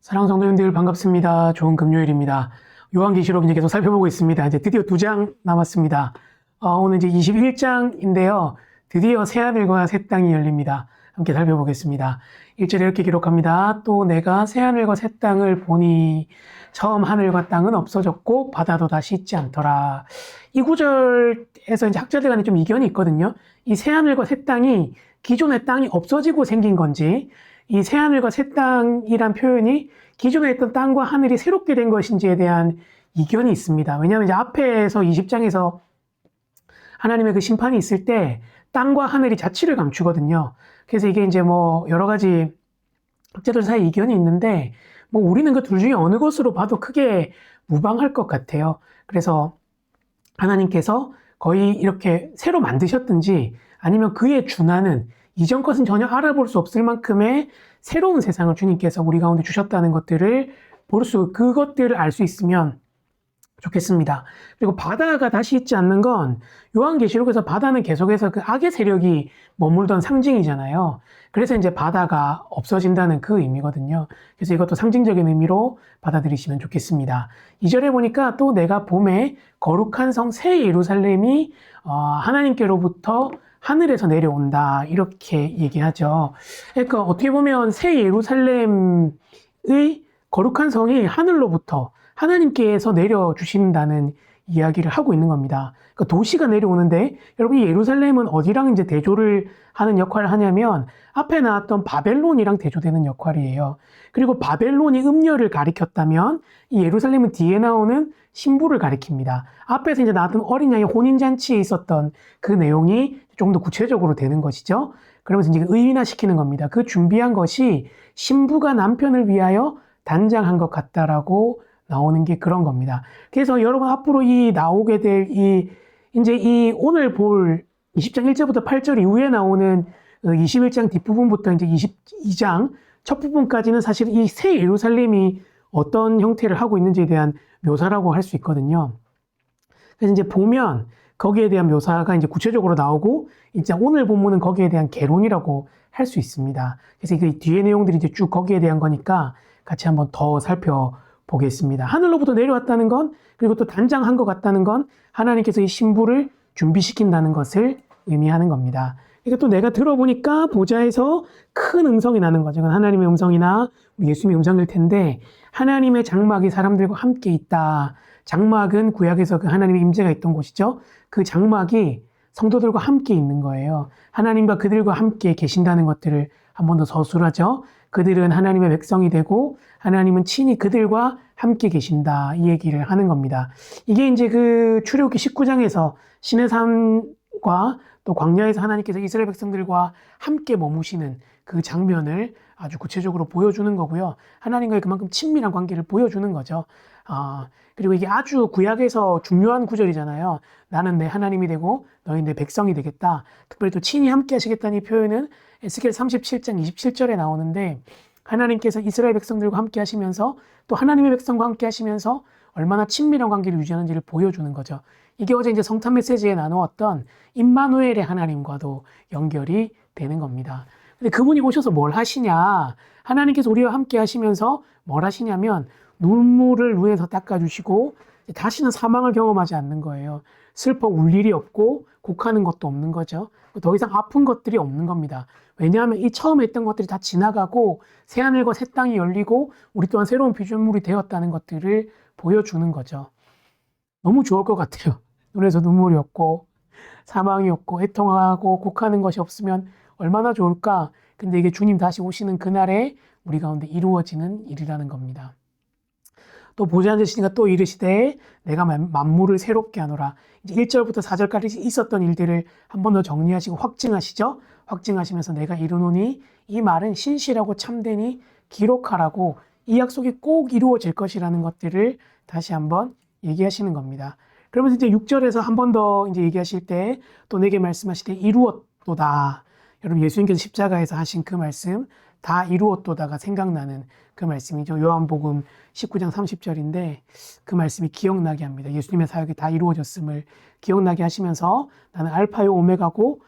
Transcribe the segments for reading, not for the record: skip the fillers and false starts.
사랑하는 성도님들 반갑습니다. 좋은 금요일입니다. 요한계시록 이제 계속 살펴보고 있습니다. 이제 드디어 2장 남았습니다. 오늘 이제 21장인데요. 드디어 새하늘과 새 땅이 열립니다. 함께 살펴보겠습니다. 1절에 이렇게 기록합니다. 또 내가 새하늘과 새 땅을 보니 처음 하늘과 땅은 없어졌고 바다도 다시 있지 않더라. 이 구절에서 이제 학자들 간에 좀 이견이 있거든요. 이 새하늘과 새 땅이 기존의 땅이 없어지고 생긴 건지, 이 새하늘과 새 땅이란 표현이 기존에 있던 땅과 하늘이 새롭게 된 것인지에 대한 이견이 있습니다. 왜냐하면 이제 앞에서 20장에서 하나님의 그 심판이 있을 때 땅과 하늘이 자취를 감추거든요. 그래서 이게 이제 뭐 여러 가지 학자들 사이에 이견이 있는데, 뭐 우리는 그 둘 중에 어느 것으로 봐도 크게 무방할 것 같아요. 그래서 하나님께서 거의 이렇게 새로 만드셨든지 아니면 그에 준하는 이전 것은 전혀 알아볼 수 없을 만큼의 새로운 세상을 주님께서 우리 가운데 주셨다는 것들을 그것들을 알 수 있으면 좋겠습니다. 그리고 바다가 다시 있지 않는 건 요한계시록에서 바다는 계속해서 그 악의 세력이 머물던 상징이잖아요. 그래서 이제 바다가 없어진다는 그 의미거든요. 그래서 이것도 상징적인 의미로 받아들이시면 좋겠습니다. 2절에 보니까 또 내가 봄에 거룩한 성 새 예루살렘이 하나님께로부터 하늘에서 내려온다, 이렇게 얘기하죠. 그러니까 어떻게 보면 새 예루살렘의 거룩한 성이 하늘로부터 하나님께서 내려주신다는 이야기를 하고 있는 겁니다. 그러니까 도시가 내려오는데, 여러분, 이 예루살렘은 어디랑 이제 대조를 하는 역할을 하냐면 앞에 나왔던 바벨론이랑 대조되는 역할이에요. 그리고 바벨론이 음녀를 가리켰다면 이 예루살렘은 뒤에 나오는 신부를 가리킵니다. 앞에서 이제 나왔던 어린 양의 혼인잔치에 있었던 그 내용이 조금 더 구체적으로 되는 것이죠. 그러면서 이제 의인화시키는 겁니다. 그 준비한 것이 신부가 남편을 위하여 단장한 것 같다라고 나오는 게 그런 겁니다. 그래서 여러분, 앞으로 나오게 될 이제 오늘 볼 20장 1절부터 8절 이후에 나오는 21장 뒷부분부터 이제 22장 첫 부분까지는 사실 이 새 예루살렘이 어떤 형태를 하고 있는지에 대한 묘사라고 할 수 있거든요. 그래서 이제 보면 거기에 대한 묘사가 이제 구체적으로 나오고, 이제 오늘 본문은 거기에 대한 개론이라고 할 수 있습니다. 그래서 그 뒤에 내용들이 이제 쭉 거기에 대한 거니까 같이 한번 더 살펴보겠습니다. 하늘로부터 내려왔다는 건, 그리고 또 단장한 것 같다는 건 하나님께서 이 신부를 준비시킨다는 것을 의미하는 겁니다. 그러니까 또 내가 들어보니까 보좌에서 큰 음성이 나는 거죠. 하나님의 음성이나 예수님의 음성일 텐데, 하나님의 장막이 사람들과 함께 있다. 장막은 구약에서 그 하나님의 임재가 있던 곳이죠. 그 장막이 성도들과 함께 있는 거예요. 하나님과 그들과 함께 계신다는 것들을 한 번 더 서술하죠. 그들은 하나님의 백성이 되고 하나님은 친히 그들과 함께 계신다, 이 얘기를 하는 겁니다. 이게 이제 그 출애굽기 19장에서 신의 산과 또 광야에서 하나님께서 이스라엘 백성들과 함께 머무시는 그 장면을 아주 구체적으로 보여주는 거고요. 하나님과의 그만큼 친밀한 관계를 보여주는 거죠. 그리고 이게 아주 구약에서 중요한 구절이잖아요. 나는 내 하나님이 되고 너희 내 백성이 되겠다. 특별히 또 친히 함께 하시겠다는 이 표현은 에스겔 37장 27절에 나오는데, 하나님께서 이스라엘 백성들과 함께 하시면서 또 하나님의 백성과 함께 하시면서 얼마나 친밀한 관계를 유지하는지를 보여주는 거죠. 이게 어제 이제 성탄 메시지에 나누었던 임마누엘의 하나님과도 연결이 되는 겁니다. 근데 그분이 오셔서 뭘 하시냐? 하나님께서 우리와 함께 하시면서 뭘 하시냐면 눈물을 눈에서 닦아주시고 다시는 사망을 경험하지 않는 거예요. 슬퍼 울 일이 없고 곡하는 것도 없는 거죠. 더 이상 아픈 것들이 없는 겁니다. 왜냐하면 이 처음에 했던 것들이 다 지나가고 새하늘과 새 땅이 열리고 우리 또한 새로운 피조물이 되었다는 것들을 보여주는 거죠. 너무 좋을 것 같아요. 눈에서 눈물이 없고 사망이 없고 애통하고 곡하는 것이 없으면 얼마나 좋을까. 근데 이게 주님 다시 오시는 그날에 우리 가운데 이루어지는 일이라는 겁니다. 또 보좌 앉으시니까 또 이르시되 내가 만물을 새롭게 하노라. 이제 1절부터 4절까지 있었던 일들을 한 번 더 정리하시고 확증하시죠. 확증하시면서 내가 이루노니 이 말은 신실하고 참되니 기록하라고, 이 약속이 꼭 이루어질 것이라는 것들을 다시 한번 얘기하시는 겁니다. 그러면서 이제 6절에서 한 번 더 이제 얘기하실 때 또 내게 말씀하시되 이루었도다. 여러분, 예수님께서 십자가에서 하신 그 말씀, 다 이루었도다가 생각나는 그 말씀이죠. 요한복음 19장 30절인데 그 말씀이 기억나게 합니다. 예수님의 사역이 다 이루어졌음을 기억나게 하시면서 나는 알파요 오메가고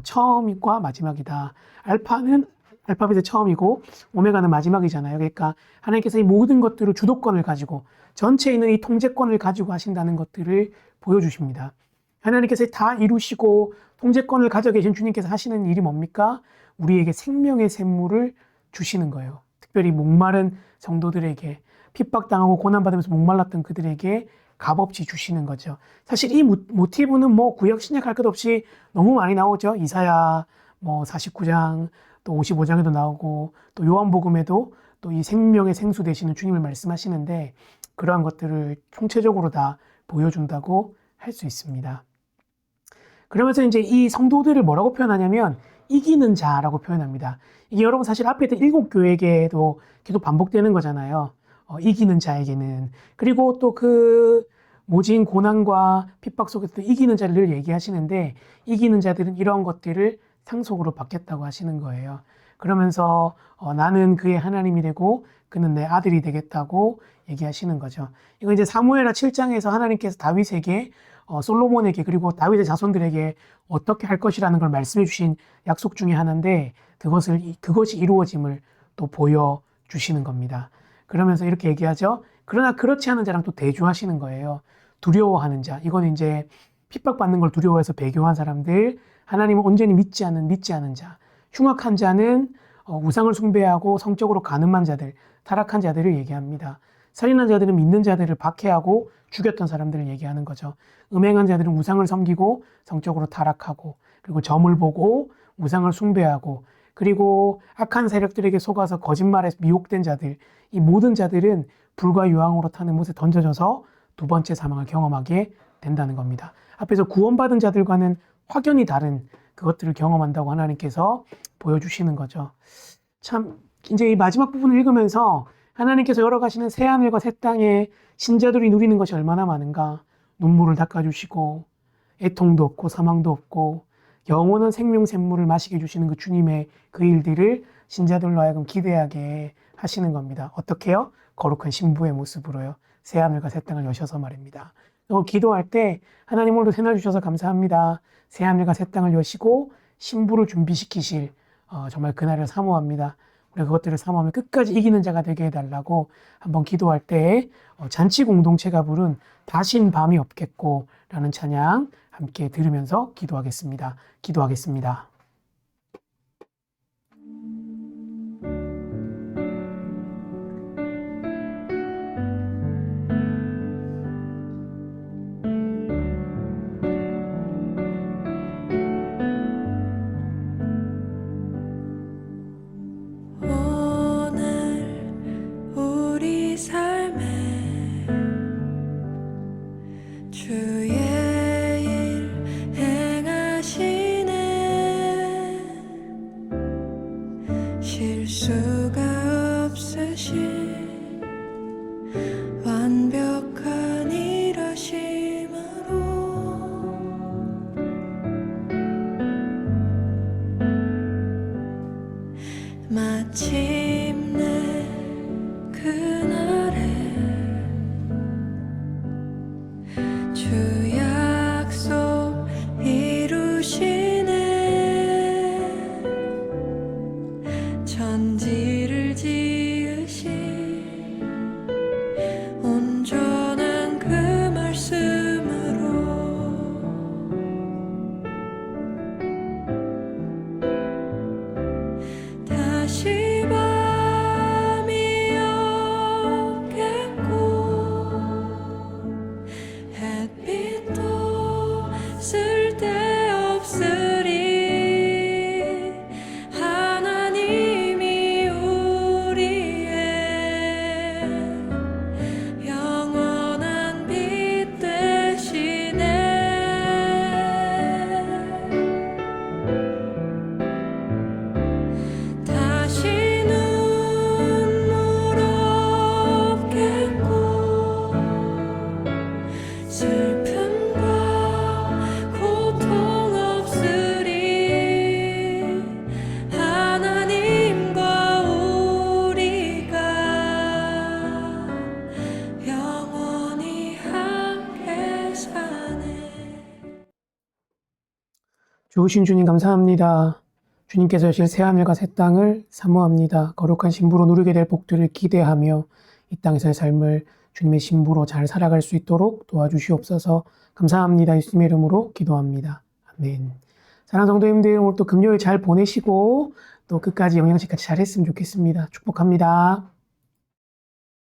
처음과 마지막이다. 알파는 알파벳의 처음이고 오메가는 마지막이잖아요. 그러니까 하나님께서 이 모든 것들을 주도권을 가지고 전체에 있는 이 통제권을 가지고 하신다는 것들을 보여주십니다. 하나님께서 다 이루시고 통제권을 가져 계신 주님께서 하시는 일이 뭡니까? 우리에게 생명의 샘물을 주시는 거예요. 특별히 목마른 성도들에게, 핍박당하고 고난받으면서 목말랐던 그들에게 값없이 주시는 거죠. 사실 이 모티브는 뭐 구약 신약 할 것 없이 너무 많이 나오죠. 이사야 뭐 49장 또 55장에도 나오고 또 요한복음에도 또 이 생명의 생수 되시는 주님을 말씀하시는데 그러한 것들을 총체적으로 다 보여준다고 할 수 있습니다. 그러면서 이제 이 성도들을 뭐라고 표현하냐면 이기는 자라고 표현합니다. 이게 여러분 사실 앞에 있던 7교회에게도 계속 반복되는 거잖아요. 이기는 자에게는. 그리고 또 그 모진 고난과 핍박 속에서도 이기는 자를 늘 얘기하시는데 이기는 자들은 이런 것들을 상속으로 받겠다고 하시는 거예요. 그러면서 나는 그의 하나님이 되고 그는 내 아들이 되겠다고 얘기하시는 거죠. 이거 이제 사무엘하 7장에서 하나님께서 다윗에게 솔로몬에게 그리고 다윗의 자손들에게 어떻게 할 것이라는 걸 말씀해 주신 약속 중에 하나인데 그것이 이루어짐을 또 보여주시는 겁니다. 그러면서 이렇게 얘기하죠. 그러나 그렇지 않은 자랑 또 대조하시는 거예요. 두려워하는 자. 이건 이제 핍박받는 걸 두려워해서 배교한 사람들, 하나님을 온전히 믿지 않은 자. 흉악한 자는 우상을 숭배하고 성적으로 가늠한 자들, 타락한 자들을 얘기합니다. 살인한 자들은 믿는 자들을 박해하고 죽였던 사람들을 얘기하는 거죠. 음행한 자들은 우상을 섬기고 성적으로 타락하고 그리고 점을 보고 우상을 숭배하고 그리고 악한 세력들에게 속아서 거짓말에 미혹된 자들, 이 모든 자들은 불과 유황으로 타는 못에 던져져서 두 번째 사망을 경험하게 된다는 겁니다. 앞에서 구원받은 자들과는 확연히 다른 그것들을 경험한다고 하나님께서 보여주시는 거죠. 참 이제 이 마지막 부분을 읽으면서 하나님께서 열어가시는 새하늘과 새 땅에 신자들이 누리는 것이 얼마나 많은가. 눈물을 닦아주시고 애통도 없고 사망도 없고 영원한 생명 샘물을 마시게 해주시는 그 주님의 그 일들을 신자들로 하여금 기대하게 하시는 겁니다. 어떻게요? 거룩한 신부의 모습으로요. 새하늘과 새 땅을 여셔서 말입니다. 기도할 때 하나님 오늘도 새날 주셔서 감사합니다. 새하늘과 새 땅을 여시고 신부를 준비시키실 정말 그날을 사모합니다. 우리가 그것들을 사모하면 끝까지 이기는 자가 되게 해달라고 한번 기도할 때 잔치 공동체가 부른 다신 밤이 없겠고 라는 찬양 함께 들으면서 기도하겠습니다. 기도하겠습니다. 실수가 없으신 완벽한 일하심으로 마침내 그날에 주 약속 이루시네. 천지를 지으신 온전한 그 말씀으로 다시 밤이 없겠고 햇빛도 쓸데없으리. 좋으신 주님 감사합니다. 주님께서 주실 새하늘과 새 땅을 사모합니다. 거룩한 신부로 누리게 될 복들을 기대하며 이 땅에서의 삶을 주님의 신부로 잘 살아갈 수 있도록 도와주시옵소서. 감사합니다. 예수님의 이름으로 기도합니다. 아멘. 사랑하는 성도님들, 오늘 또 금요일 잘 보내시고 또 끝까지 영양식 같이 잘했으면 좋겠습니다. 축복합니다.